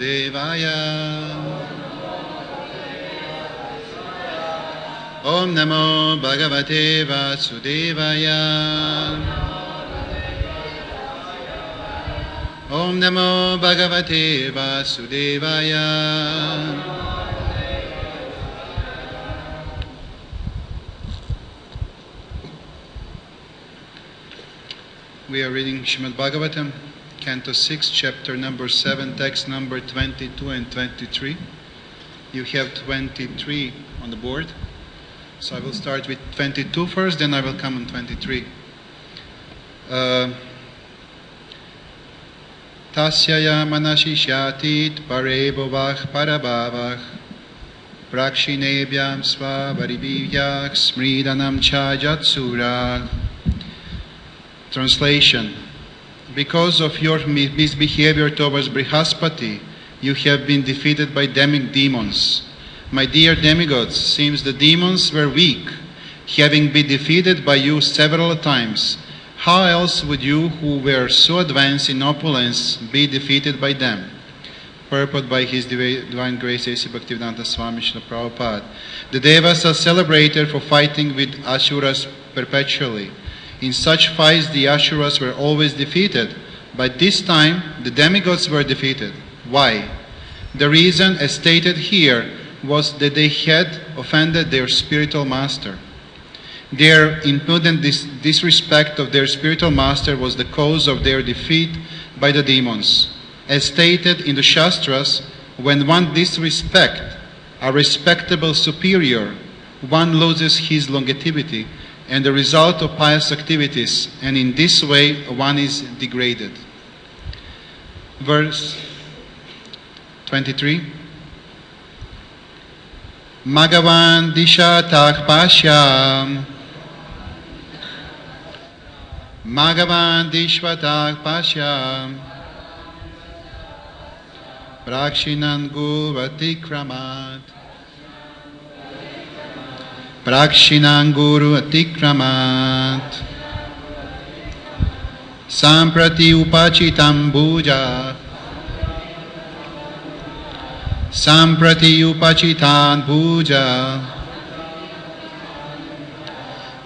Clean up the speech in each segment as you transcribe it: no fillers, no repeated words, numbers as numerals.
Vasudevaya. Om Namo Bhagavate Vasudevaya. Om Namo Bhagavate Vasudevaya. We are reading Srimad Bhagavatam, Canto 6, Chapter number 7, text number 22 and 23. You have 23 on the board. So I will start with 22 first, then I will come on 23. Tasyaya manashishatit parebovach parabhavach prakshinebhyam svavaribhyach smridanam cha jatsura. Translation. Because of your misbehavior towards Brihaspati, you have been defeated by demons. My dear demigods, since the demons were weak, having been defeated by you several times, how else would you, who were so advanced in opulence, be defeated by them? Purport by His Divine Grace A.C. Bhaktivedanta Swami Srila Prabhupada. The Devas are celebrated for fighting with Asuras perpetually. In such fights, the Asuras were always defeated, but this time the demigods were defeated. Why? The reason, as stated here, was that they had offended their spiritual master. Their impudent disrespect of their spiritual master was the cause of their defeat by the demons. As stated in the Shastras, when one disrespects a respectable superior, one loses his longevity and the result of pious activities, and in this way one is degraded. Verse 23. Magavan dishatak pashyam Magavan dishvatak pashyam Prakshinan guvatikramat Prakshinan guru atikramat Samprati upachitam bhuja Samprati upachitan puja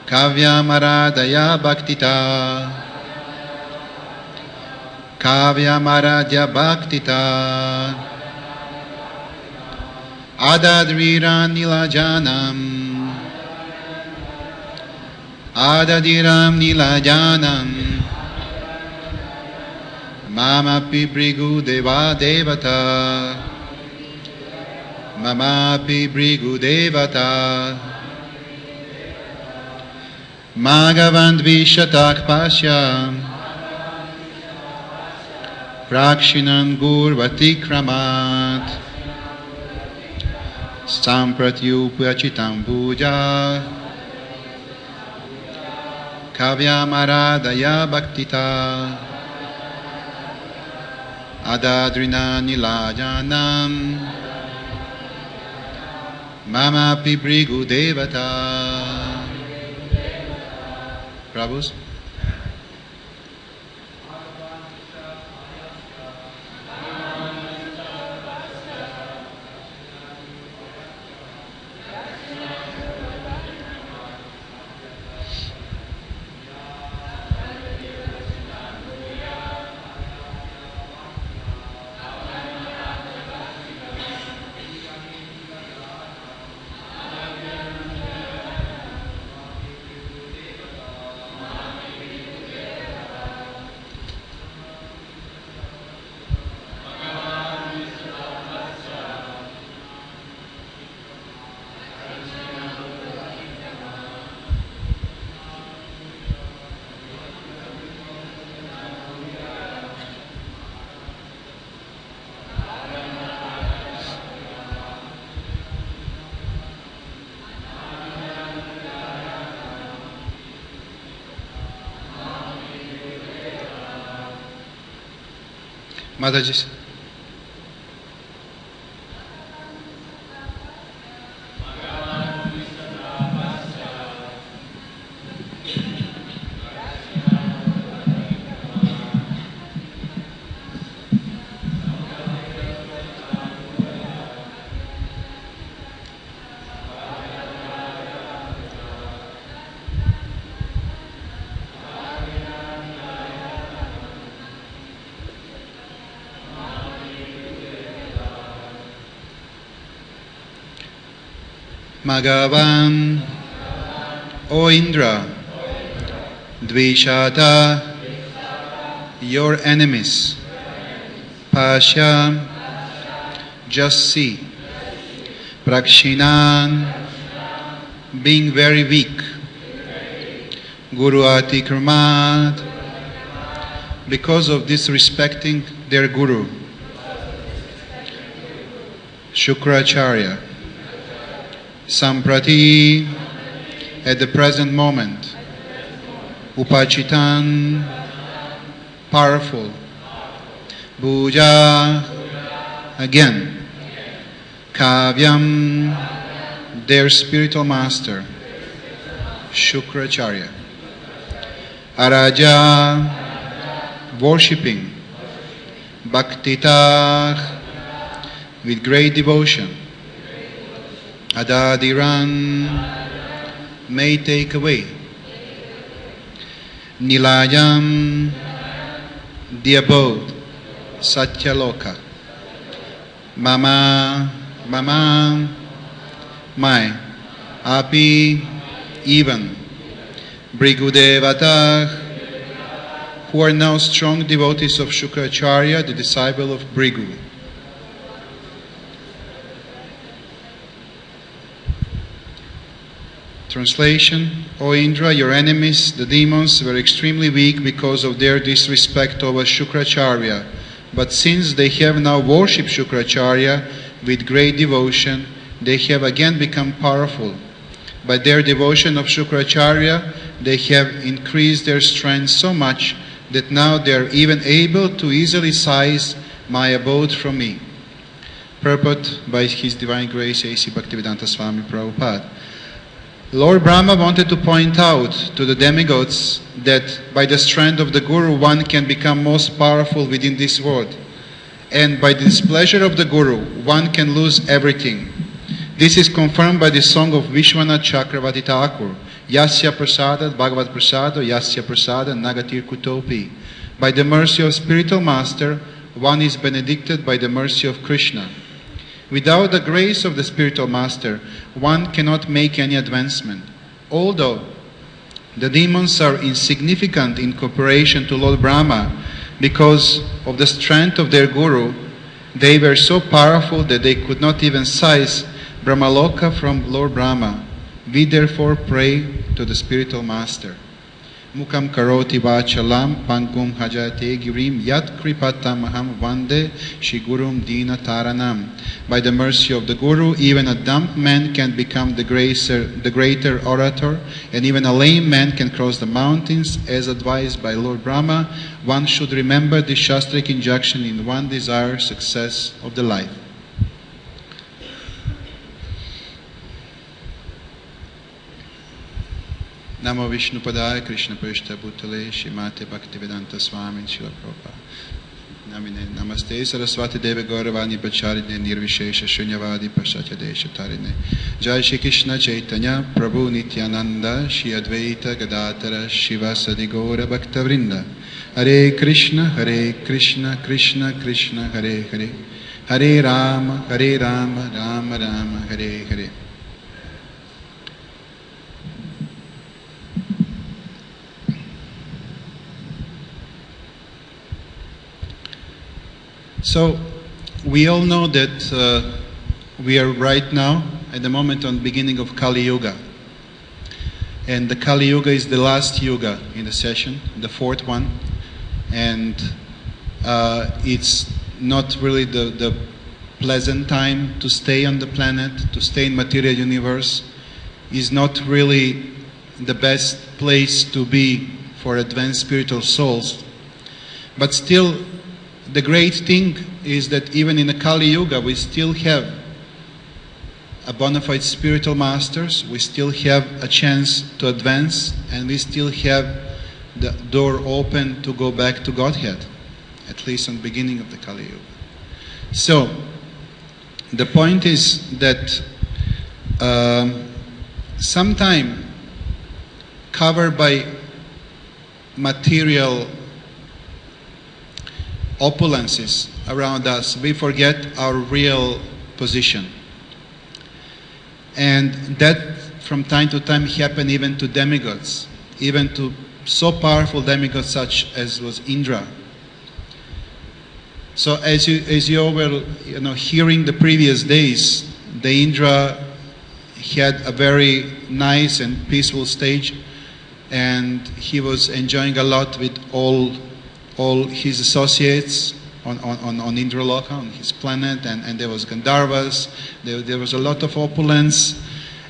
Kavyamaradaya bhaktita Kavyamaradya bhaktita Adadriran nilajanam Adadiram nilajanam Mamapi brigu deva devata Mamapi brigu devata Magavandvishatak pasya Prakshinan gurvatikramat Sampratyupachitam puja Kavyamaradaya bhaktita Adadrina nilajanam Mamapi brigu devata. Prabhus. Mataji. Magavan, O Indra, Dvishata, your enemies. Pasha, just see. Prakshinan, being very weak. Guru Atikramat, because of disrespecting their Guru. Shukracharya. Samprati, at the present moment. Upachitan, powerful. Bhuja, again. Kavyam, their spiritual master. Shukracharya. Araja, worshipping. Bhaktita, with great devotion. Adadiran, may take away. Nilayam, the abode. Satyaloka. Mama, my. Api, even. Brigudevata, who are now strong devotees of Shukracharya, the disciple of Brigu. Translation: O Indra, your enemies, the demons, were extremely weak because of their disrespect towards Shukracharya. But since they have now worshipped Shukracharya with great devotion, they have again become powerful. By their devotion of Shukracharya, they have increased their strength so much that now they are even able to easily seize my abode from me. Purport by His Divine Grace A.C. Bhaktivedanta Swami Prabhupada. Lord Brahma wanted to point out to the demigods that by the strength of the Guru one can become most powerful within this world, and by the displeasure of the Guru one can lose everything. This is confirmed by the song of Vishwanath Chakravarti Thakur, Yasya Prasadat Bhagavad Prasado Yasya Prasada Nagatir Kutopi. By the mercy of spiritual master one is benedicted by the mercy of Krishna. Without the grace of the spiritual master, one cannot make any advancement. Although the demons are insignificant in comparison to Lord Brahma, because of the strength of their Guru, they were so powerful that they could not even seize Brahmaloka from Lord Brahma. We therefore pray to the spiritual master. Mukam karoti vachalam pangum hajate girim yat kripatamaham vande shigurum dina taranam. By the mercy of the Guru, even a dumb man can become the greater orator, and even a lame man can cross the mountains, as advised by Lord Brahma. One should remember this Shastric injunction in one desire success of the life. Namo Vishnu Padaya Krishna Prishta Bhutale Shrimate Bhaktivedanta Swami Srila Prabhupada. Namine Namaste Saraswati Deva Gauravani Bacharine Nirvishesha Shunyavadi Pashatya Desha Tarine. Jai Shri Krishna Chaitanya Prabhu Nityananda Shri Advaita Gadatara Shiva Sadigora Bhaktavrinda. Hare Krishna Krishna Krishna Hare Hare. Hare Rama Rama Rama Hare Hare. So, we all know that we are right now, at the moment, on the beginning of Kali Yuga. And the Kali Yuga is the last Yuga in the session, the fourth one. And it's not really the pleasant time to stay on the planet, to stay in material universe. Is not really the best place to be for advanced spiritual souls. But still, the great thing is that even in the Kali Yuga, we still have a bona fide spiritual masters, we still have a chance to advance, and we still have the door open to go back to Godhead, at least on the beginning of the Kali Yuga. So, the point is that sometime covered by material opulences around us, we forget our real position. And that from time to time happened even to demigods, even to so powerful demigods such as was Indra. So as you all were hearing the previous days, the Indra had a very nice and peaceful stage, and he was enjoying a lot with all his associates on Indraloka, on his planet, and there was Gandharvas, there was a lot of opulence,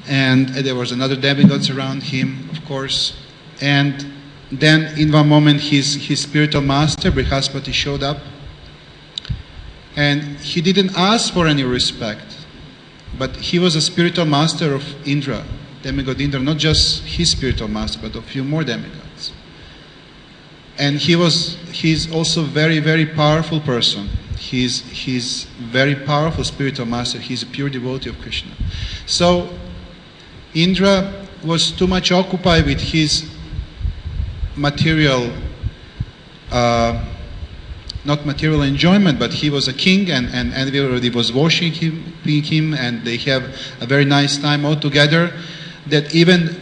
and there was another demigods around him, of course. And then in one moment his spiritual master, Brihaspati, showed up, and he didn't ask for any respect, but he was a spiritual master of Indra, demigod Indra, not just his spiritual master, but a few more demigods. And he's also very, very powerful person. He's very powerful spiritual master. He's a pure devotee of Krishna. So Indra was too much occupied with his material, not material enjoyment, but he was a king, and everybody was worshiping him, and they have a very nice time all together. That even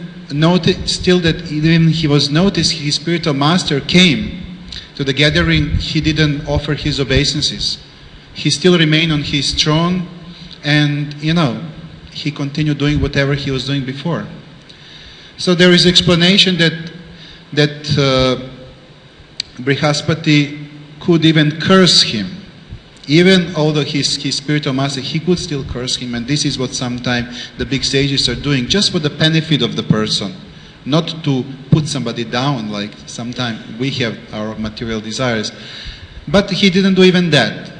he was noticed, his spiritual master came to the gathering. He didn't offer his obeisances. He still remained on his throne, and he continued doing whatever he was doing before. So there is explanation that Brihaspati could even curse him. Even although his spiritual master, he could still curse him, and this is what sometimes the big sages are doing, just for the benefit of the person, not to put somebody down, like sometimes we have our material desires. But he didn't do even that.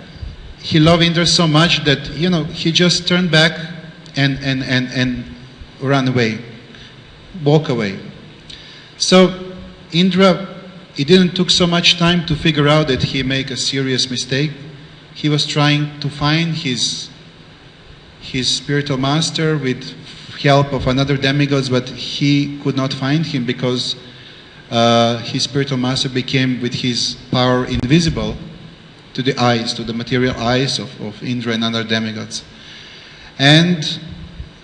He loved Indra so much that, he just turned back and ran away, walk away. So Indra, it didn't took so much time to figure out that he made a serious mistake. He was trying to find his spiritual master with help of another demigods, but he could not find him because his spiritual master became with his power invisible to the eyes, to the material eyes of Indra and other demigods. And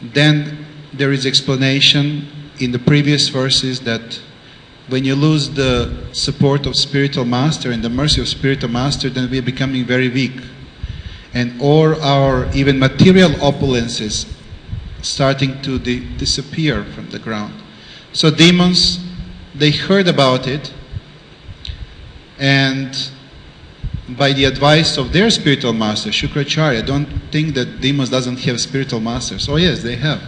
then there is explanation in the previous verses that when you lose the support of spiritual master and the mercy of spiritual master, then we are becoming very weak. And all our even material opulences starting to disappear from the ground. So demons, they heard about it, and by the advice of their spiritual master, Shukracharya, don't think that demons doesn't have spiritual masters. Oh yes, they have.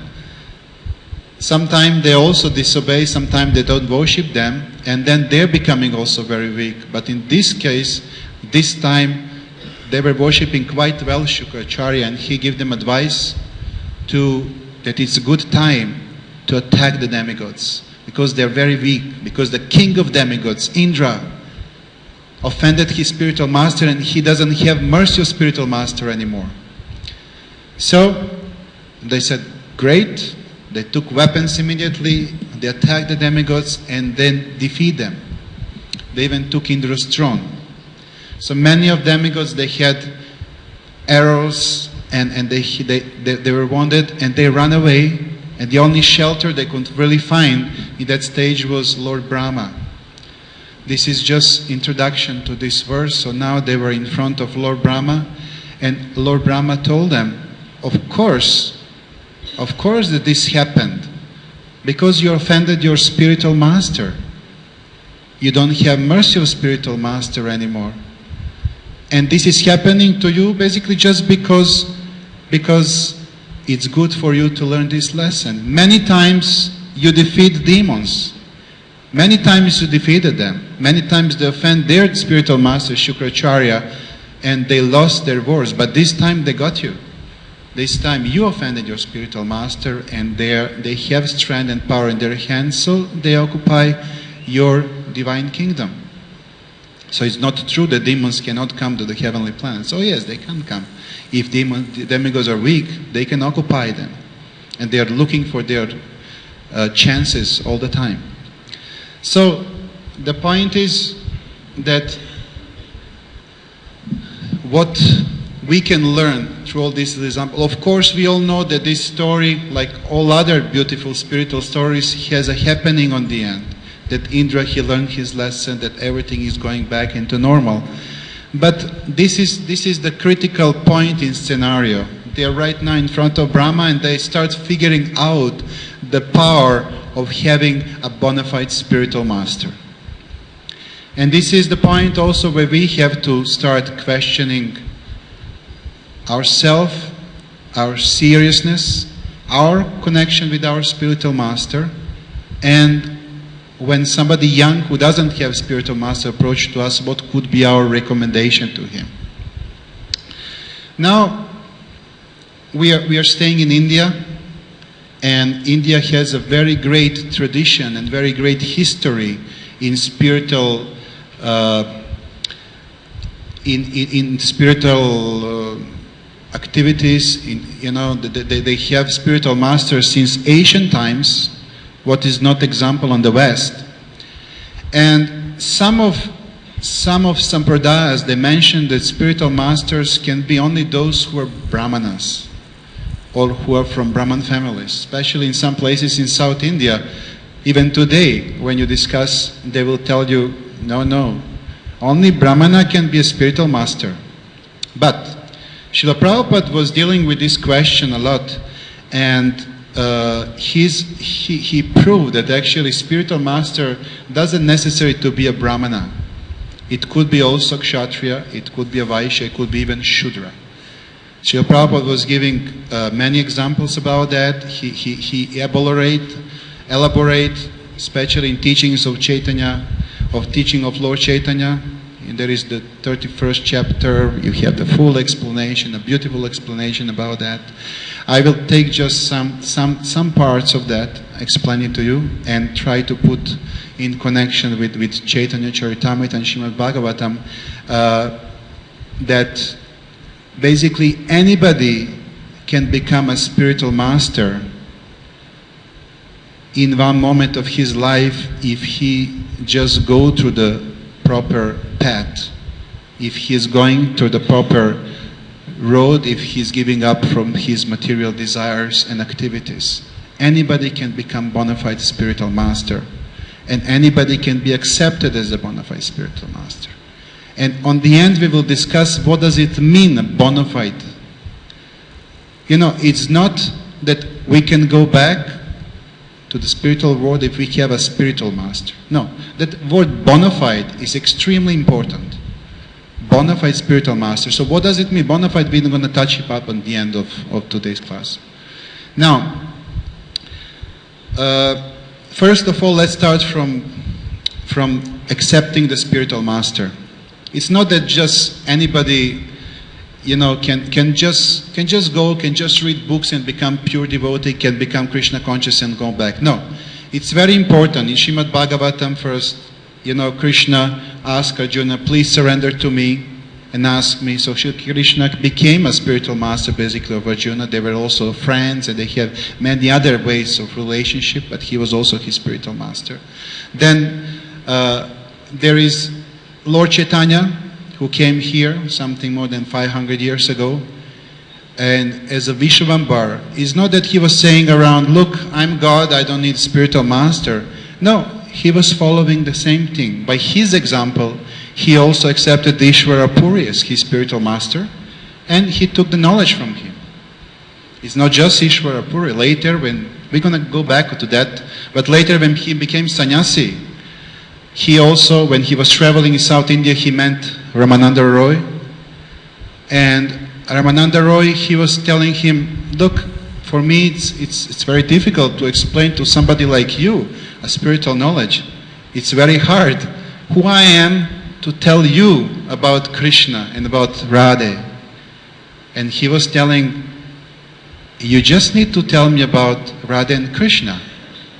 Sometimes they also disobey, sometimes they don't worship them, and then they're becoming also very weak. But in this case, this time, they were worshipping quite well Shukracharya, and he gave them advice that it's a good time to attack the demigods, because they're very weak, because the king of demigods, Indra, offended his spiritual master, and he doesn't have mercy of spiritual master anymore. So they said, great. They took weapons immediately, they attacked the demigods, and then defeat them. They even took Indra's throne. So many of demigods, they had arrows, and they were wounded, and they ran away, and the only shelter they could really find in that stage was Lord Brahma. This is just introduction to this verse. So now they were in front of Lord Brahma, and Lord Brahma told them, of course that this happened, because you offended your spiritual master. You don't have mercy of spiritual master anymore. And this is happening to you basically just because it's good for you to learn this lesson. Many times you defeat demons. Many times you defeated them. Many times they offend their spiritual master, Shukracharya, and they lost their wars. But this time they got you. This time you offended your spiritual master, and they have strength and power in their hands, so they occupy your divine kingdom. So it's not true that demons cannot come to the heavenly planets. Oh yes, they can come. If demigods are weak, they can occupy them. And they are looking for their chances all the time. So the point is that what we can learn through all these examples. Of course, we all know that this story, like all other beautiful spiritual stories, has a happening on the end. That Indra, he learned his lesson, that everything is going back into normal. But this is the critical point in scenario. They are right now in front of Brahma and they start figuring out the power of having a bona fide spiritual master. And this is the point also where we have to start questioning ourselves, our seriousness, our connection with our spiritual master, and when somebody young who doesn't have spiritual master approach to us, what could be our recommendation to him? Now, we are staying in India, and India has a very great tradition and very great history in spiritual activities. They have spiritual masters since ancient times, what is not example on the West. And some of sampradayas, they mention that spiritual masters can be only those who are brahmanas or who are from Brahman families, especially in some places in South India. Even today, when you discuss, they will tell you, no, only Brahmana can be a spiritual master. But Srila Prabhupada was dealing with this question a lot, and he proved that actually spiritual master doesn't necessarily to be a Brahmana. It could be also Kshatriya, it could be a Vaishya, it could be even Shudra. Srila Prabhupada was giving many examples about that. He elaborate, especially in teachings of Chaitanya, of teaching of Lord Chaitanya. And there is the 31st chapter, you have the full explanation, a beautiful explanation about that. I will take just some parts of that, explain it to you, and try to put in connection with Chaitanya Charitamrita and Srimad Bhagavatam, that basically anybody can become a spiritual master in one moment of his life if he just go through the proper path, if he is going to the proper road, if he is giving up from his material desires and activities. Anybody can become bona fide spiritual master, and anybody can be accepted as a bona fide spiritual master. And on the end we will discuss what does it mean, bona fide. It's not that we can go back to the spiritual world if we have a spiritual master. No, that word bona fide is extremely important. Bona fide spiritual master. So what does it mean? Bona fide, we're going to touch it up on the end of today's class. Now, first of all, let's start from accepting the spiritual master. It's not that just anybody, can just go, can just read books and become pure devotee, can become Krishna conscious and go back. No, it's very important. In Srimad Bhagavatam first, Krishna asked Arjuna, please surrender to me and ask me. So Krishna became a spiritual master basically of Arjuna. They were also friends and they have many other ways of relationship, but he was also his spiritual master. Then there is Lord Chaitanya, who came here something more than 500 years ago, and as a Vishwambar. It's not that he was saying around, look, I'm God, I don't need spiritual master. No, he was following the same thing. By his example, he also accepted the Ishvara Puri as his spiritual master, and he took the knowledge from him. It's not just Ishvara Puri. Later, when we're going to go back to that, but later when he became sannyasi, he also, when he was traveling in South India, he met Ramananda Roy. And Ramananda Roy, he was telling him, look, for me it's very difficult to explain to somebody like you a spiritual knowledge. It's very hard. Who I am to tell you about Krishna and about Radhe. And he was telling, you just need to tell me about Radhe and Krishna.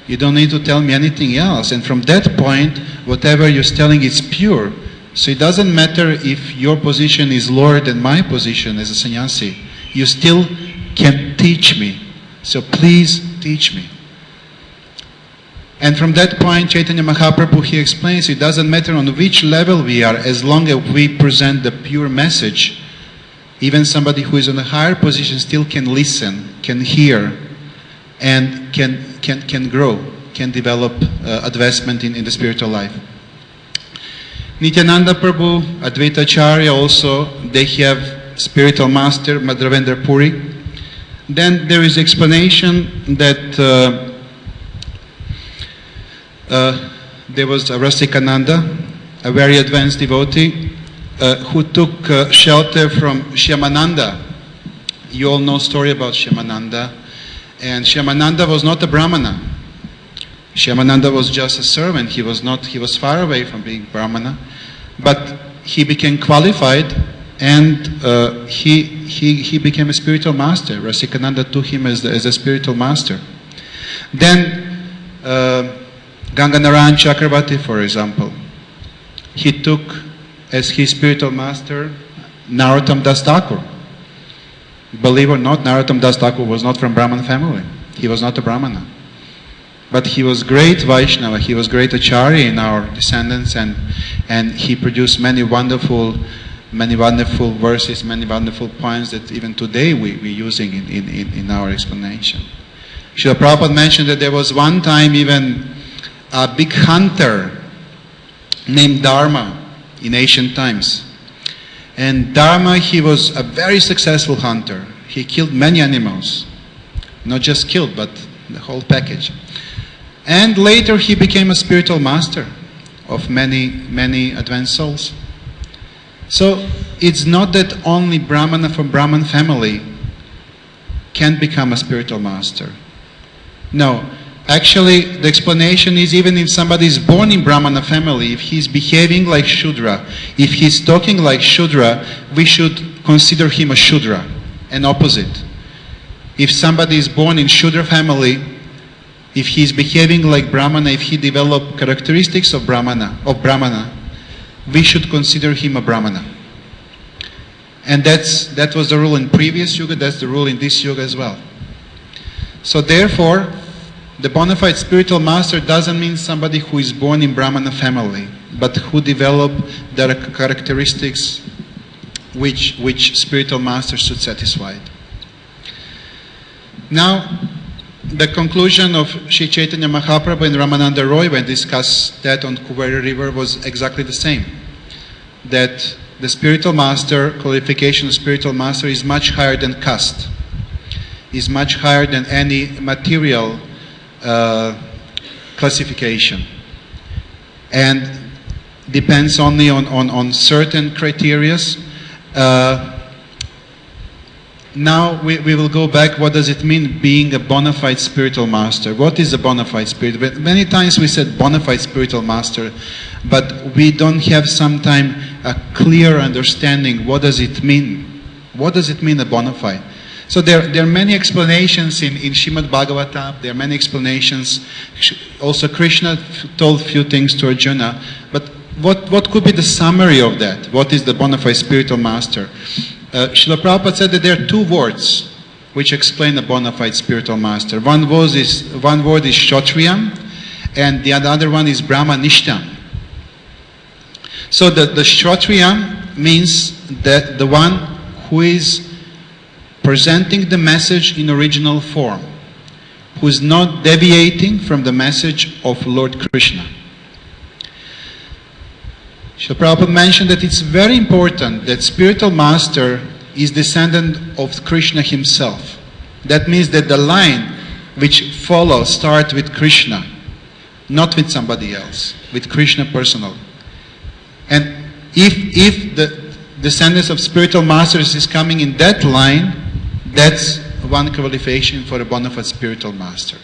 You don't need to tell me anything else. And from that point, whatever you're telling is pure. So it doesn't matter if your position is Lord and my position as a sannyasi. You still can teach me. So please teach me. And from that point, Chaitanya Mahaprabhu, he explains, it doesn't matter on which level we are, as long as we present the pure message, Even somebody who is in a higher position still can listen, can hear, and can grow, can develop advancement in the spiritual life. Nityananda Prabhu, Advaita Acharya also, they have spiritual master, Madhavendra Puri. Then there is explanation that there was a Rasikananda, a very advanced devotee, who took shelter from Shyamananda. You all know the story about Shyamananda. And Shyamananda was not a Brahmana. Shyamananda was just a servant. He was far away from being Brahmana. But he became qualified, and he became a spiritual master. Rasikananda took him as a spiritual master. Then Ganganarayan Chakravarti, for example, he took as his spiritual master Narottam Das Thakur. Believe it or not, Narottam Das Thakur was not from Brahman family. He was not a Brahmana. But he was great Vaishnava, he was great Acharya in our descendants, and he produced many wonderful verses, many wonderful points that even today we're using in our explanation. Srila Prabhupada mentioned that there was one time even a big hunter named Dharma in ancient times. And Dharma, he was a very successful hunter. He killed many animals. Not just killed, but the whole package. And later he became a spiritual master of many advanced souls. So it's not that only Brahmana from Brahman family can become a spiritual master. No. Actually, the explanation is even if somebody is born in Brahmana family, if he's behaving like Shudra, if he's talking like Shudra, we should consider him a Shudra, an opposite. If somebody is born in Shudra family, if he's behaving like Brahmana, if he developed characteristics of Brahmana, we should consider him a Brahmana. And that was the rule in previous yuga, that's the rule in this yuga as well. So therefore, the bona fide spiritual master doesn't mean somebody who is born in Brahmana family, but who developed the characteristics which spiritual master should satisfy. Now, the conclusion of Sri Chaitanya Mahaprabhu and Ramananda Roy when discussed that on Kuveri River was exactly the same. That the spiritual master, qualification of spiritual master is much higher than caste, is much higher than any material classification, and depends only on certain criteria. Now we will go back. What does it mean being a bona fide spiritual master? What is a bona fide spirit? Many times we said bona fide spiritual master, but we don't have sometimes a clear understanding. What does it mean? What does it mean a bona fide? So there are many explanations in Srimad Bhagavatam. There are many explanations. Also Krishna told few things to Arjuna. But what could be the summary of that? What is the bona fide spiritual master? Srila Prabhupada said that there are two words which explain a bona fide spiritual master. One word is Kshatriyam, and the other one is Brahmanishtam. So the Kshatriyam means that the one who is presenting the message in original form, who is not deviating from the message of Lord Krishna. Srila Prabhupada mentioned that it's very important that spiritual master is descendant of Krishna himself. That means that the line which follows starts with Krishna, not with somebody else, with Krishna personal. And if the descendants of spiritual masters is coming in that line, that's one qualification for a bona fide spiritual master.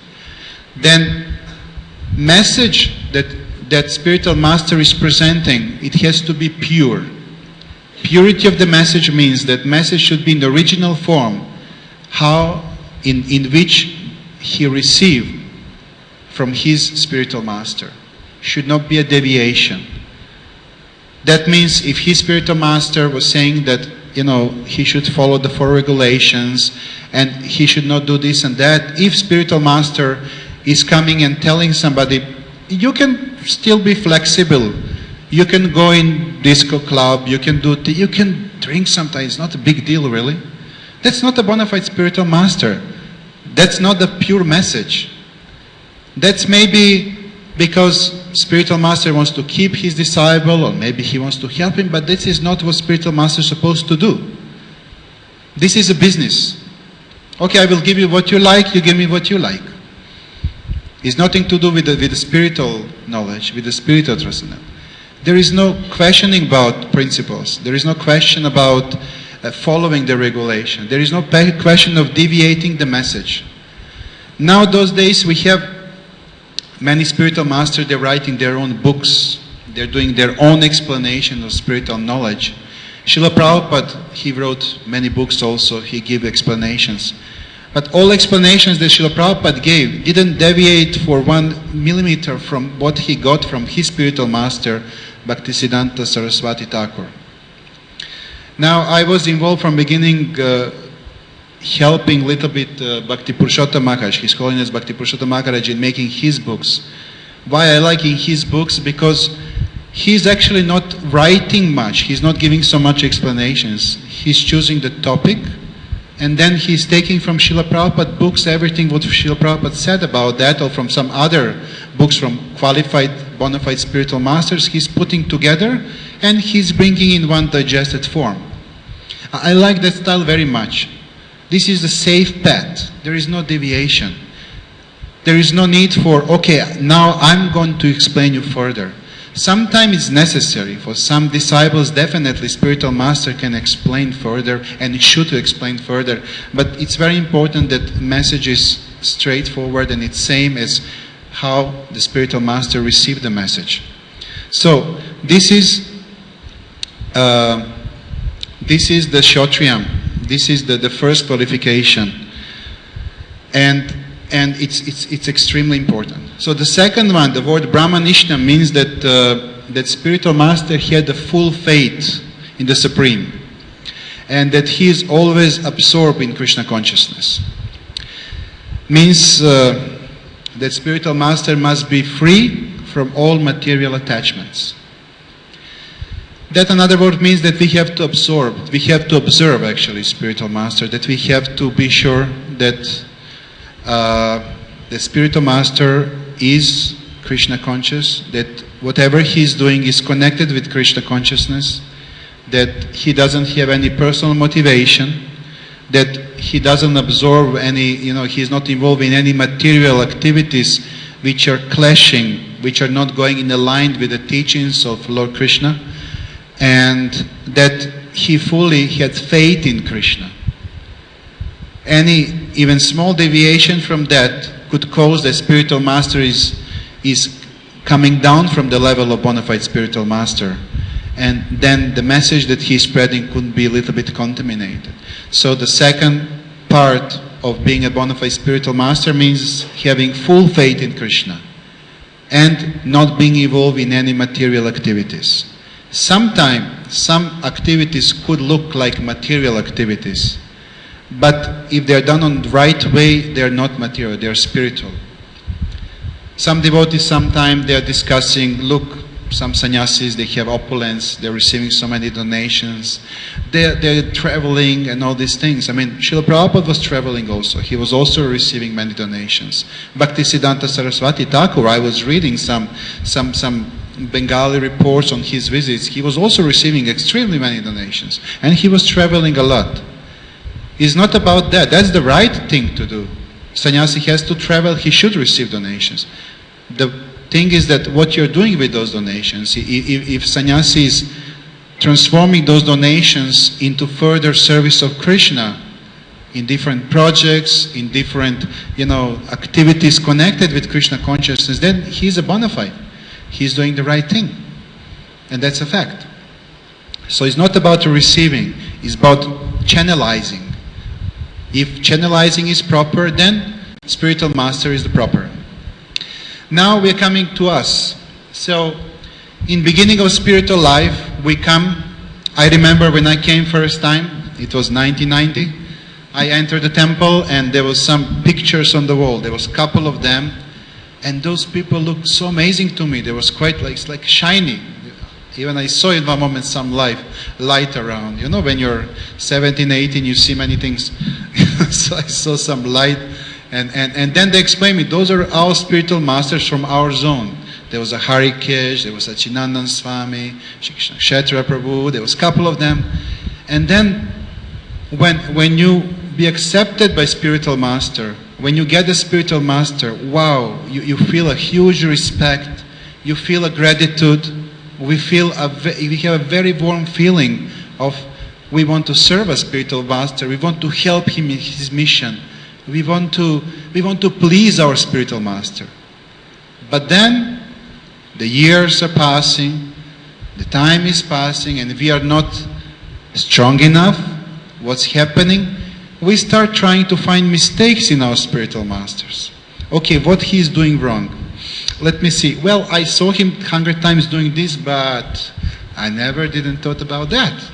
Then message that spiritual master is presenting, it has to be pure. Purity of the message means that message should be in the original form, how in which he received from his spiritual master. Should not be a deviation. That means if his spiritual master was saying that, he should follow the 4 regulations and he should not do this and that, if spiritual master is coming and telling somebody, you can still be flexible. You can go in disco club, you can drink sometimes, it's not a big deal really. That's not a bona fide spiritual master. That's not the pure message. That's maybe because spiritual master wants to keep his disciple, or maybe he wants to help him, but this is not what spiritual master is supposed to do. This is a business. Okay, I will give you what you like, you give me what you like. It's nothing to do with the spiritual knowledge, with the spiritual transcendence. There is no questioning about principles. There is no question about following the regulation. There is no question of deviating the message. Now, those days, we have many spiritual masters, they're writing their own books. They're doing their own explanation of spiritual knowledge. Srila Prabhupada, he wrote many books also. He gave explanations. But all explanations that Srila Prabhupada gave didn't deviate for 1 millimeter from what he got from his spiritual master, Bhaktisiddhanta Saraswati Thakur. Now, I was involved from beginning helping little bit Bhakti Purushottam Maharaj, His Holiness Bhakti Purushottam Maharaj, in making his books. Why I like his books? Because he's actually not writing much. He's not giving so much explanations. He's choosing the topic, and then he's taking from Srila Prabhupada books everything what Srila Prabhupada said about that, or from some other books from qualified, bona fide spiritual masters. He's putting together, and he's bringing in one digested form. I like that style very much. This is the safe path. There is no deviation. There is no need for, okay, now I'm going to explain you further. Sometimes it's necessary. For some disciples, definitely spiritual master can explain further and should explain further. But it's very important that message is straightforward and it's same as how the spiritual master received the message. So this is the Kshatriyam. This is the first qualification, and it's extremely important. So the second one, the word Brahmanishna, means that that spiritual master had the full faith in the Supreme, and that he is always absorbed in Krishna consciousness. Means that spiritual master must be free from all material attachments. That, another word, means that we have to absorb, we have to observe actually spiritual master, that we have to be sure that the spiritual master is Krishna conscious, that whatever he is doing is connected with Krishna consciousness, that he doesn't have any personal motivation, that he doesn't absorb any, he is not involved in any material activities which are clashing, which are not going in line with the teachings of Lord Krishna, and that he fully had faith in Krishna. Any even small deviation from that could cause the spiritual master is coming down from the level of bona fide spiritual master, and then the message that he's spreading could be a little bit contaminated. So the second part of being a bona fide spiritual master means having full faith in Krishna and not being involved in any material activities. Sometimes some activities could look like material activities, but if they are done on the right way, they are not material, they are spiritual. Some devotees, sometimes they are discussing, look, some sannyasis, they have opulence, they're receiving so many donations, they're traveling and all these things. I mean, Srila Prabhupada was traveling also. He was also receiving many donations. Bhaktisiddhanta Saraswati Thakur, I was reading some Bengali reports on his visits. He was also receiving extremely many donations, and he was traveling a lot. It's not about that. That's the right thing to do. Sannyasi has to travel, he should receive donations. The thing is that what you're doing with those donations, if sannyasi is transforming those donations into further service of Krishna in different projects, in different activities connected with Krishna consciousness, then he's a bona fide. He's doing the right thing. And that's a fact. So it's not about receiving, it's about channelizing. If channelizing is proper, then spiritual master is the proper. Now we're coming to us. So, in beginning of spiritual life, we come. I remember when I came first time, it was 1990. I entered the temple and there was some pictures on the wall. There was a couple of them. And those people looked so amazing to me. They was quite like, it's like shiny. Even I saw in one moment some light around. You know, when you're 17, 18, you see many things. So I saw some light. And then they explained me, those are our spiritual masters from our zone. There was a Harikesh, there was a Chinandan Swami, Kshetra Prabhu, there was a couple of them. And then when you be accepted by spiritual master, when you get a spiritual master, wow, you feel a huge respect, you feel a gratitude, we have a very warm feeling of we want to serve a spiritual master, we want to help him in his mission, we want to please our spiritual master. But then the years are passing, the time is passing, and we are not strong enough. What's happening? We start trying to find mistakes in our spiritual masters. Okay, what he is doing wrong? Let me see. Well, I saw him 100 times doing this, but I never didn't thought about that.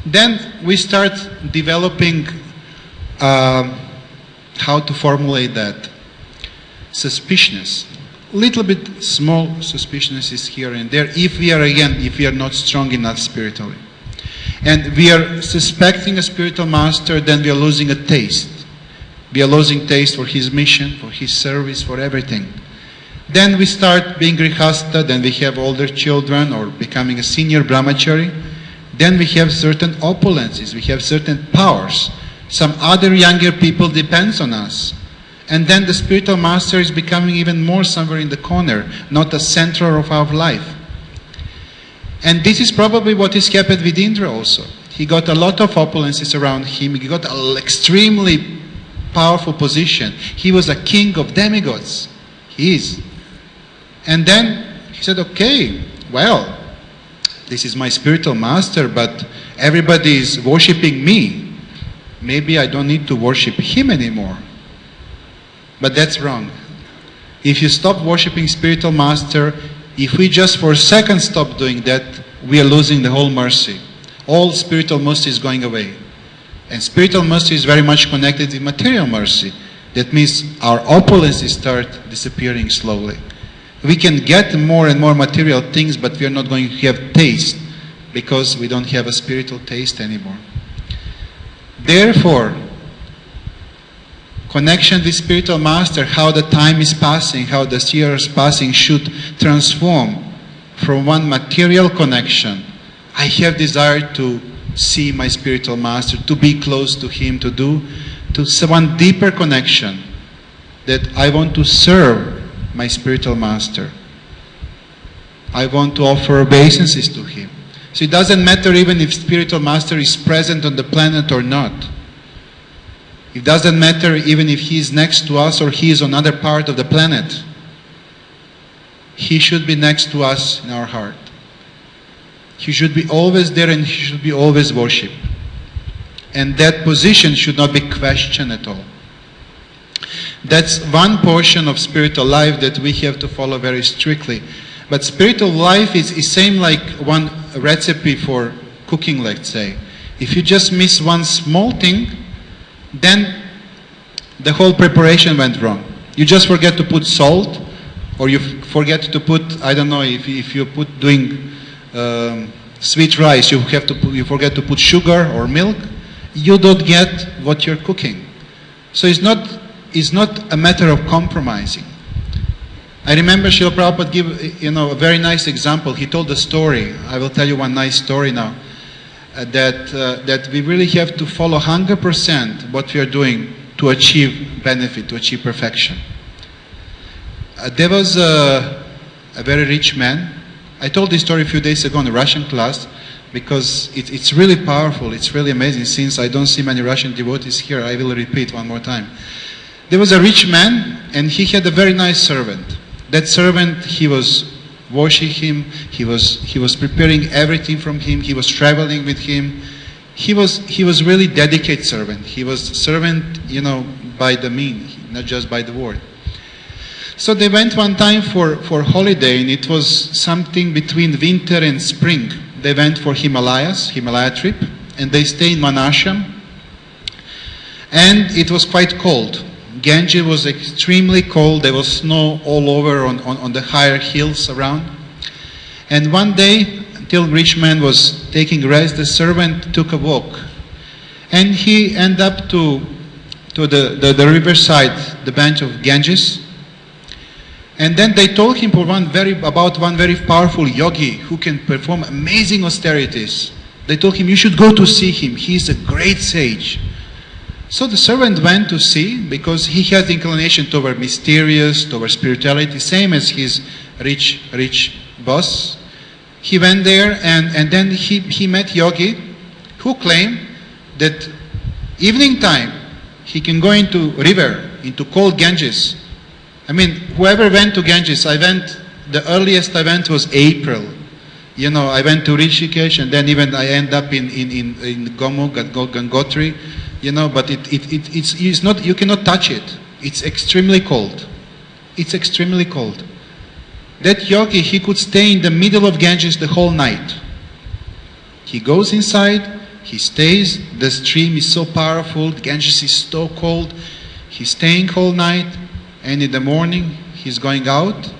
Then we start developing how to formulate that. Suspiciousness. Little bit small suspiciousness here and there, if we are not strong enough spiritually. And we are suspecting a spiritual master, then we are losing a taste. We are losing taste for his mission, for his service, for everything. Then we start being grihasta, then we have older children or becoming a senior brahmachari. Then we have certain opulences, we have certain powers. Some other younger people depends on us. And then the spiritual master is becoming even more somewhere in the corner, not the center of our life. And this is probably what is happened with Indra also. He got a lot of opulences around him. He got an extremely powerful position. He was a king of demigods. He is. And then he said, okay, well, this is my spiritual master, but everybody is worshipping me. Maybe I don't need to worship him anymore. But that's wrong. If you stop worshipping spiritual master, if we just for a second stop doing that, we are losing the whole mercy. All spiritual mercy is going away. And spiritual mercy is very much connected with material mercy. That means our opulences start disappearing slowly. We can get more and more material things, but we are not going to have taste because we don't have a spiritual taste anymore. Therefore, connection with spiritual master, how the time is passing, how the years passing should transform from one material connection. I have desire to see my spiritual master, to be close to him, to one deeper connection, that I want to serve my spiritual master. I want to offer obeisances to him. So it doesn't matter even if spiritual master is present on the planet or not. It doesn't matter even if he is next to us or he is on another part of the planet. He should be next to us in our heart. He should be always there and he should be always worshipped. And that position should not be questioned at all. That's one portion of spiritual life that we have to follow very strictly. But spiritual life is same like one recipe for cooking, let's say. If you just miss one small thing, then the whole preparation went wrong. You just forget to put salt, or you forget to put, I don't know, if you put doing sweet rice, you forget to put sugar or milk, you don't get what you're cooking. So it's not a matter of compromising. I remember Srila Prabhupada give a very nice example. He told a story. I will tell you one nice story now. That we really have to follow 100% what we are doing to achieve benefit, to achieve perfection. There was a very rich man. I told this story a few days ago in a Russian class because it's really powerful, it's really amazing. Since I don't see many Russian devotees here, I will repeat one more time. There was a rich man and he had a very nice servant. That servant, he was washing him, he was preparing everything from him, he was traveling with him. He was really dedicated servant. He was servant, by the mean, not just by the word. So they went one time for holiday, and it was something between winter and spring. They went for Himalaya trip, and they stayed in one ashram. And it was quite cold. Ganges was extremely cold. There was snow all over on the higher hills around. And one day, until rich man was taking rest, the servant took a walk. And he ended up to the riverside, the bank of Ganges. And then they told him about one very powerful yogi who can perform amazing austerities. They told him, you should go to see him. He's a great sage. So the servant went to see, because he has inclination toward mysterious, toward spirituality, same as his rich boss. He went there and then he met yogi, who claimed that evening time he can go into river, into cold Ganges. I mean, whoever went to Ganges, the earliest I went was April. You know, I went to Rishikesh, and then even I end up in Gangotri, you know, but it's not, you cannot touch it. It's extremely cold. It's extremely cold. That yogi, he could stay in the middle of Ganges the whole night. He goes inside, he stays, the stream is so powerful, Ganges is so cold, he's staying whole night, and in the morning he's going out.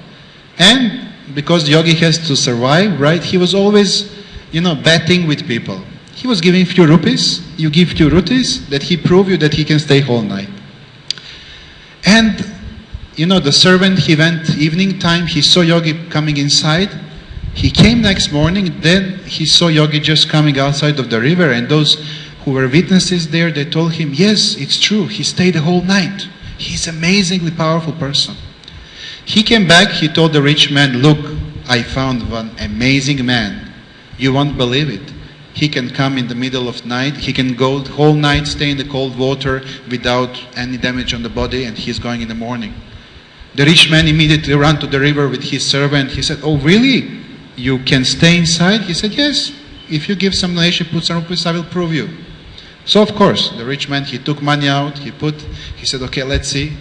And because the yogi has to survive, right, he was always, you know, betting with people. He was giving few rupees, you give few rupees, that he prove you that he can stay whole night. And you know, the servant, he went evening time, he saw yogi coming inside. He came next morning, then he saw yogi just coming outside of the river, and those who were witnesses there, they told him, yes, it's true, he stayed the whole night. He's an amazingly powerful person. He came back, he told the rich man, look, I found one amazing man. You won't believe it. He can come in the middle of night, he can go the whole night, stay in the cold water without any damage on the body, and he's going in the morning. The rich man immediately ran to the river with his servant. He said, oh really? You can stay inside? He said, yes. If you give some donation, put some rupees, I will prove you. So of course, the rich man, he took money out, he said, okay, let's see.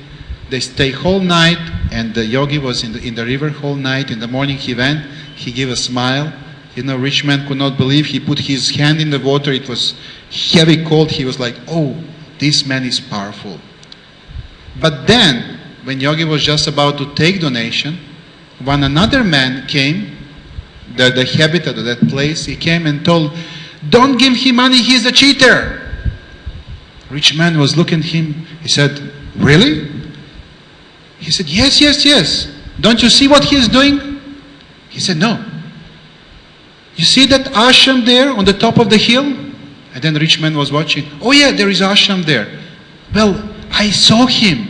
They stay whole night, and the yogi was in the river whole night. In the morning he went, he gave a smile. You know, rich man could not believe. He put his hand in the water. It was heavy cold. He was like, oh, this man is powerful. But then, when yogi was just about to take donation, when another man came, the habitat of that place, he came and told, don't give him money, he's a cheater. Rich man was looking at him. He said, really? He said, yes, yes, yes. Don't you see what he is doing? He said, no. You see that ashram there on the top of the hill? And then the rich man was watching. Oh yeah, there is ashram there. Well, I saw him.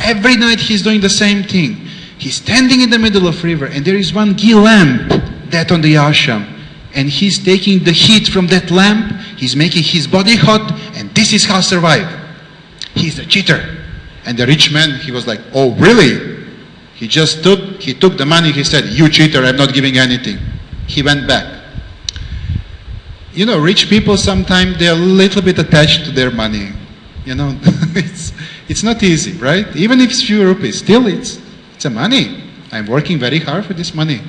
Every night he's doing the same thing. He's standing in the middle of river, and there is one ghee lamp that on the ashram, and he's taking the heat from that lamp, he's making his body hot, and this is how survive. He's a cheater. And the rich man, he was like, oh really? He took the money, he said, you cheater, I'm not giving anything. He went back. You know, rich people sometimes, they're a little bit attached to their money. You know, it's not easy, right? Even if it's few rupees, still it's a money. I'm working very hard for this money.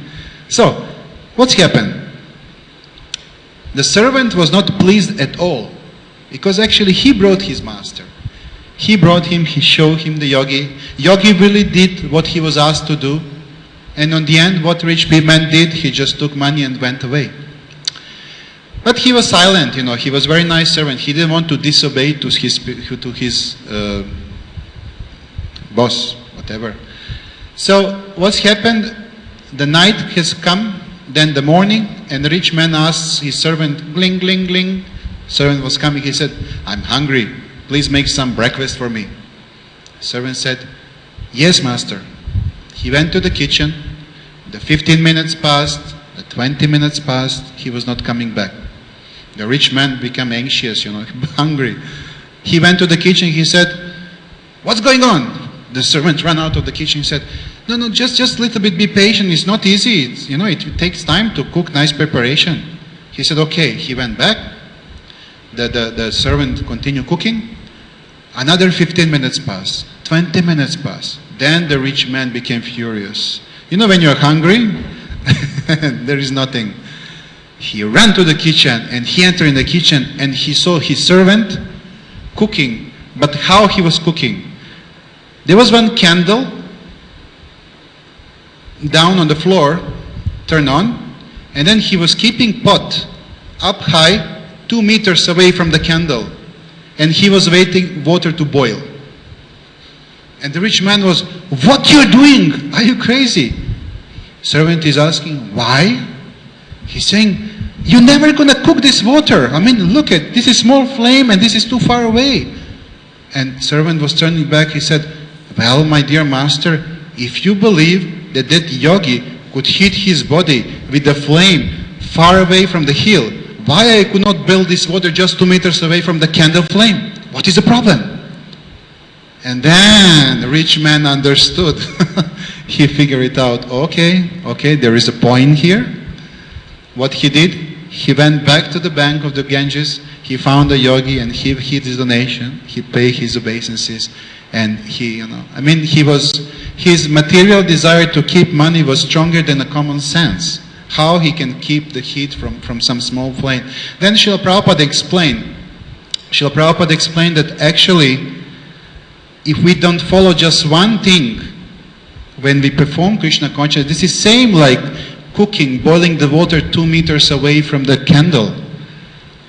So, what's happened? The servant was not pleased at all, because actually he brought his master. He brought him, he showed him the yogi. Yogi really did what he was asked to do. And on the end, what rich man did, he just took money and went away. But he was silent, you know, he was a very nice servant. He didn't want to disobey to his boss, whatever. So what's happened, the night has come, then the morning, and the rich man asks his servant, gling, gling, gling. Servant was coming, he said, I'm hungry, please make some breakfast for me. Servant said, yes, master. He went to the kitchen, the 15 minutes passed, the 20 minutes passed, he was not coming back. The rich man became anxious, you know, hungry. He went to the kitchen, he said, what's going on? The servant ran out of the kitchen and said, no, just a little bit, be patient, it's not easy, it takes time to cook nice preparation. He said, okay. He went back, the servant continued cooking, another 15 minutes passed, 20 minutes passed. Then the rich man became furious. You know, when you're hungry, there is nothing. He ran to the kitchen, and he entered in the kitchen, and he saw his servant cooking. But how he was cooking? There was one candle down on the floor, turn on, and then he was keeping pot up high, 2 meters away from the candle, and he was waiting water to boil. And the rich man was, "What you're doing? Are you crazy?" Servant is asking, "Why?" He's saying, "You're never going to cook this water. I mean, look at, this is small flame and this is too far away." And servant was turning back. He said, "Well, my dear master, if you believe that that yogi could heat his body with the flame far away from the hill, why I could not build this water just 2 meters away from the candle flame? What is the problem?" And then the rich man understood. He figured it out. Okay, there is a point here. What he did, he went back to the bank of the Ganges. He found a yogi and he hid his donation. He paid his obeisances, and his material desire to keep money was stronger than a common sense. How he can keep the heat from some small flame. Then Srila Prabhupada explained that actually, if we don't follow just one thing when we perform Krishna consciousness, this is same like cooking, boiling the water 2 meters away from the candle.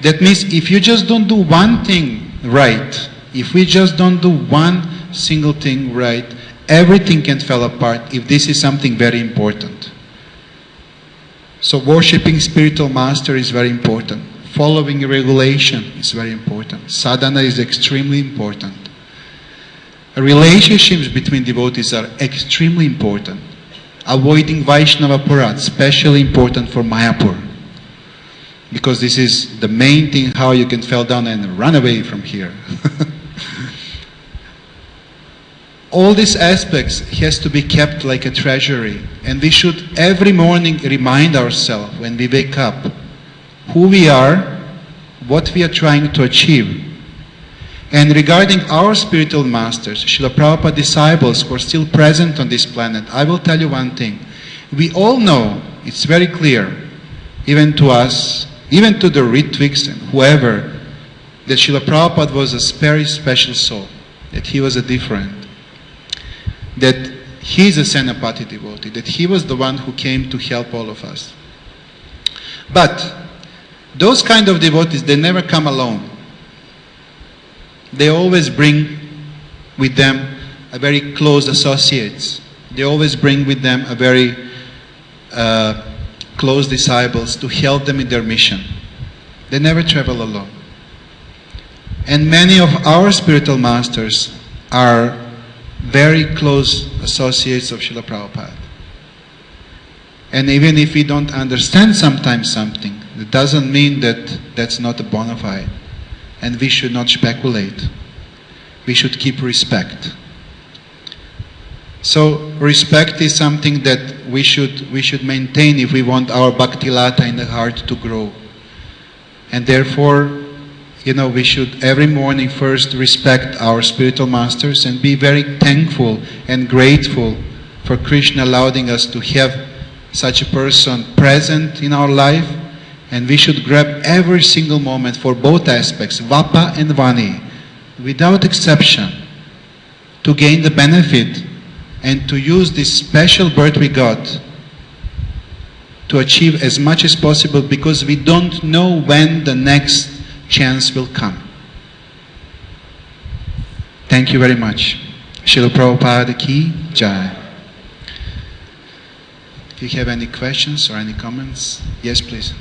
That means if you just don't do one thing right, if we just don't do one single thing right, everything can fall apart if this is something very important. So worshipping spiritual master is very important. Following regulation is very important. Sadhana is extremely important. Relationships between devotees are extremely important. Avoiding Vaishnava Parad, especially important for Mayapur. Because this is the main thing how you can fall down and run away from here. All these aspects has to be kept like a treasury. And we should every morning remind ourselves when we wake up who we are, what we are trying to achieve. And regarding our spiritual masters, Srila Prabhupada disciples who are still present on this planet, I will tell you one thing. We all know, it's very clear, even to us, even to the Ritviks and whoever, that Srila Prabhupada was a very special soul, that he was a different, that he is a Senapati devotee, that he was the one who came to help all of us. But those kind of devotees, they never come alone. They always bring with them a very close associates. They always bring with them a very close disciples to help them in their mission. They never travel alone. And many of our spiritual masters are very close associates of Srila Prabhupada. And even if we don't understand sometimes something, it doesn't mean that that's not a bona fide. And we should not speculate. We should keep respect. So respect is something that we should maintain if we want our bhakti lata in the heart to grow. And therefore, we should every morning first respect our spiritual masters and be very thankful and grateful for Krishna allowing us to have such a person present in our life. And we should grab every single moment for both aspects, Vapa and Vani, without exception, to gain the benefit and to use this special birth we got to achieve as much as possible, because we don't know when the next chance will come. Thank you very much. Srila Prabhupada ki jai. If you have any questions or any comments, yes please.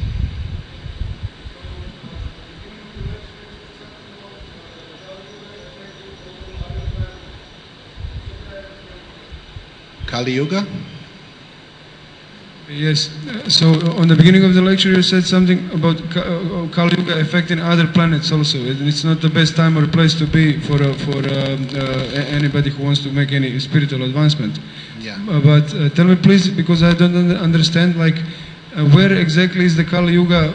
Kali Yuga? Yes. So on the beginning of the lecture you said something about Kali Yuga affecting other planets also. It's not the best time or place to be for anybody who wants to make any spiritual advancement. Yeah. But tell me please, because I don't understand, where exactly is the Kali Yuga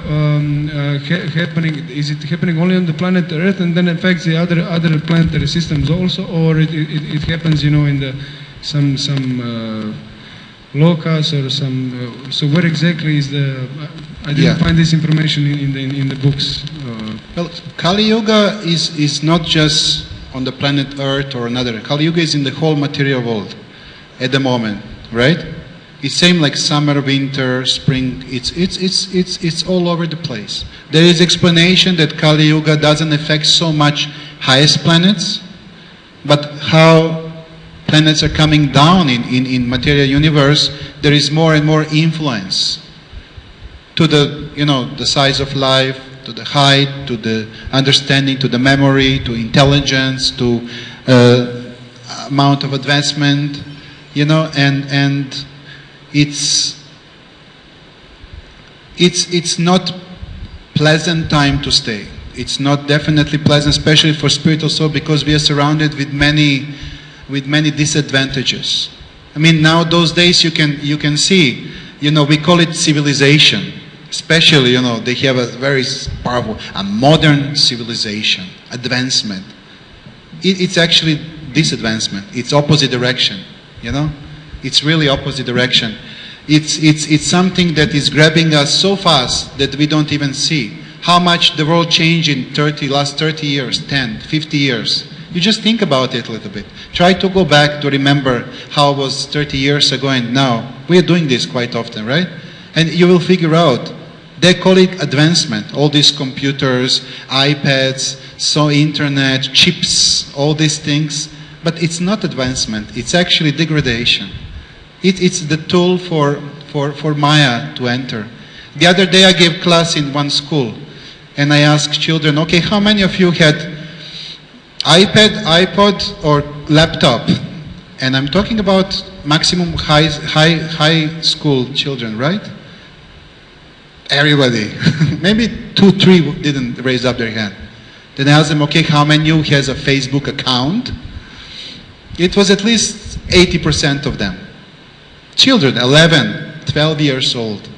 happening? Is it happening only on the planet Earth and then affects the other planetary systems also, or it happens, in the some locus or some? So where exactly is the? I didn't find this information in the books. Well, Kali Yuga is not just on the planet Earth or another. Kali Yuga is in the whole material world at the moment, right? It's same like summer, winter, spring. It's all over the place. There is explanation that Kali Yuga doesn't affect so much highest planets, but how planets are coming down in material universe, there is more and more influence to the, the size of life, to the height, to the understanding, to the memory, to intelligence, to amount of advancement, and it's not pleasant time to stay. It's not definitely pleasant, especially for spiritual soul, because we are surrounded with many disadvantages. I mean, now those days you can see, we call it civilization. Especially, they have a very powerful, a modern civilization, advancement. It's actually disadvancement. It's opposite direction, It's really opposite direction. It's something that is grabbing us so fast that we don't even see how much the world changed in last 30 years, 10, 50 years. You just think about it a little bit. Try to go back to remember how it was 30 years ago and now. We are doing this quite often, right? And you will figure out, they call it advancement. All these computers, iPads, internet, chips, all these things. But it's not advancement. It's actually degradation. It's the tool for Maya to enter. The other day I gave class in one school. And I asked children, okay, how many of you had iPad, iPod, or laptop? And I'm talking about maximum high school children, right? Everybody. Maybe 2, 3 didn't raise up their hand. Then I asked them, okay, how many of you has a Facebook account? It was at least 80% of them. Children, 11, 12 years old,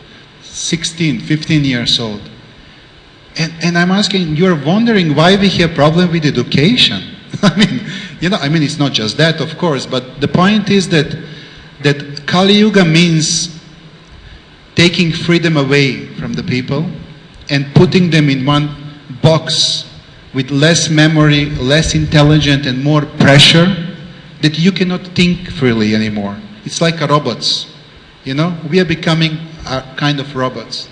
16, 15 years old. And I'm asking, you're wondering why we have problem with education. I mean, it's not just that, of course, but the point is that Kali Yuga means taking freedom away from the people and putting them in one box with less memory, less intelligent, and more pressure, that you cannot think freely anymore. It's like robots, We are becoming a kind of robots.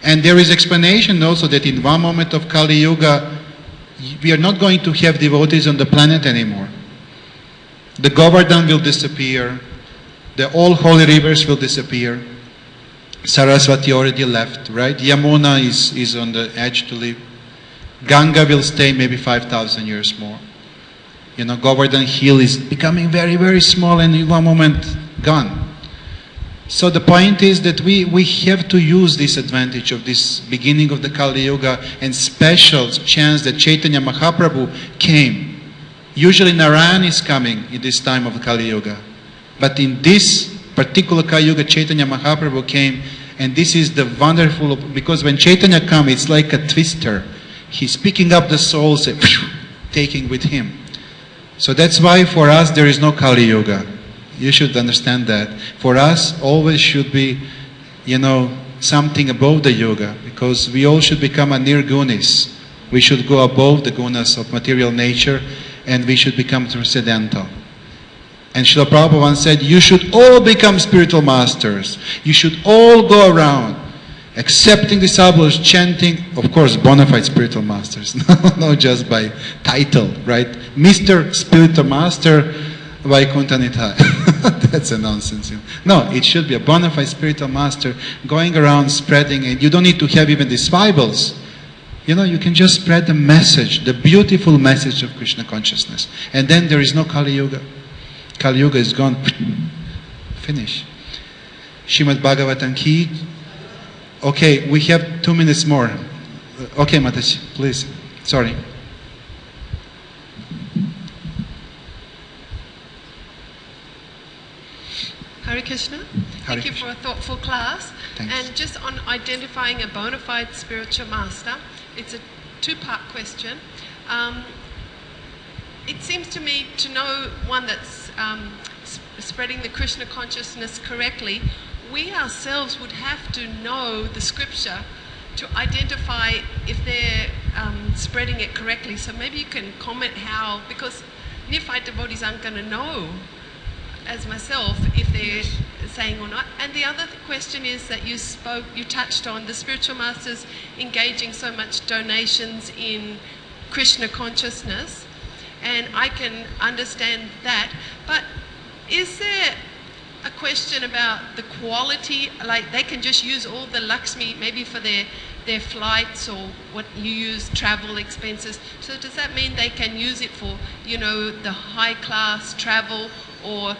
And there is explanation also that in one moment of Kali Yuga, we are not going to have devotees on the planet anymore. The Govardhan will disappear. All holy rivers will disappear. Saraswati already left, right? Yamuna is on the edge to leave. Ganga will stay maybe 5,000 years more. Govardhan Hill is becoming very, very small and in one moment gone. So the point is that we have to use this advantage of this beginning of the Kali Yuga and special chance that Chaitanya Mahaprabhu came. Usually Narayan is coming in this time of Kali Yuga. But in this particular Kali Yuga, Chaitanya Mahaprabhu came, and this is the wonderful, because when Chaitanya comes, it's like a twister. He's picking up the souls and taking with him. So that's why for us there is no Kali Yuga. You should understand that. For us, always should be, something above the yoga, because we all should become a nirgunis. We should go above the gunas of material nature, and we should become transcendental. And Srila Prabhupada once said, you should all become spiritual masters. You should all go around accepting disciples, chanting, of course, bona fide spiritual masters, not just by title, right? Mr. Spiritual Master, Vaikuntha Nitai. That's a nonsense. No, it should be a bona fide spiritual master going around spreading, and you don't need to have even these Bibles. You can just spread the message, the beautiful message of Krishna consciousness. And then there is no Kali Yuga. Kali Yuga is gone. Finish. Srimad Bhagavatam ki. Okay, we have 2 minutes more. Okay, Mataji, please. Sorry. Hare Krishna. Thank you for a thoughtful class. Thanks. And just on identifying a bona fide spiritual master, it's a 2-part question. It seems to me to know one that's spreading the Krishna consciousness correctly, we ourselves would have to know the scripture to identify if they're spreading it correctly. So maybe you can comment how, because neophyte devotees aren't going to know, as myself, if they're saying or not. And the other question is that you touched on the spiritual masters engaging so much donations in Krishna consciousness, and I can understand that. But is there a question about the quality? Like they can just use all the Lakshmi maybe for their flights or what you use, travel expenses. So does that mean they can use it for, the high class travel, or,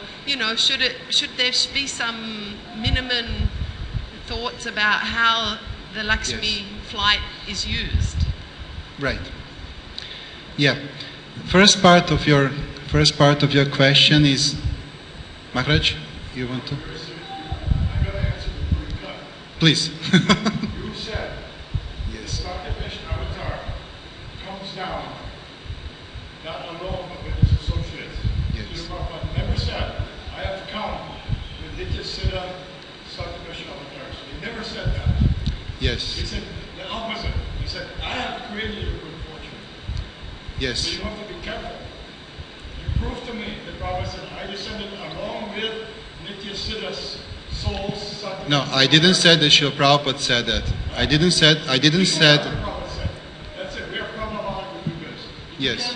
should there be some minimum thoughts about how the Lakshmi flight is used? Right. Yeah. First part of your question is, Maharaj, you want to? I'm going to answer before you cut. Please. You said Yes. Dr. Krishna Avatar comes down, not alone but with his associates. Yes. Srila Prabhupada never said, I have come with Nitya Siddha Dr. Krishna Avatars. He never said that. He Yes. said the opposite. He said, I have created you good fortune. Yes. So you have to be careful. You prove to me that Prabhupada said, I descended along with Nitya Siddha's souls. No, I didn't say that Srila Prabhupada said that. I didn't say. Prabhupada said. That's it. We are Prabhupada with you guys. Yes.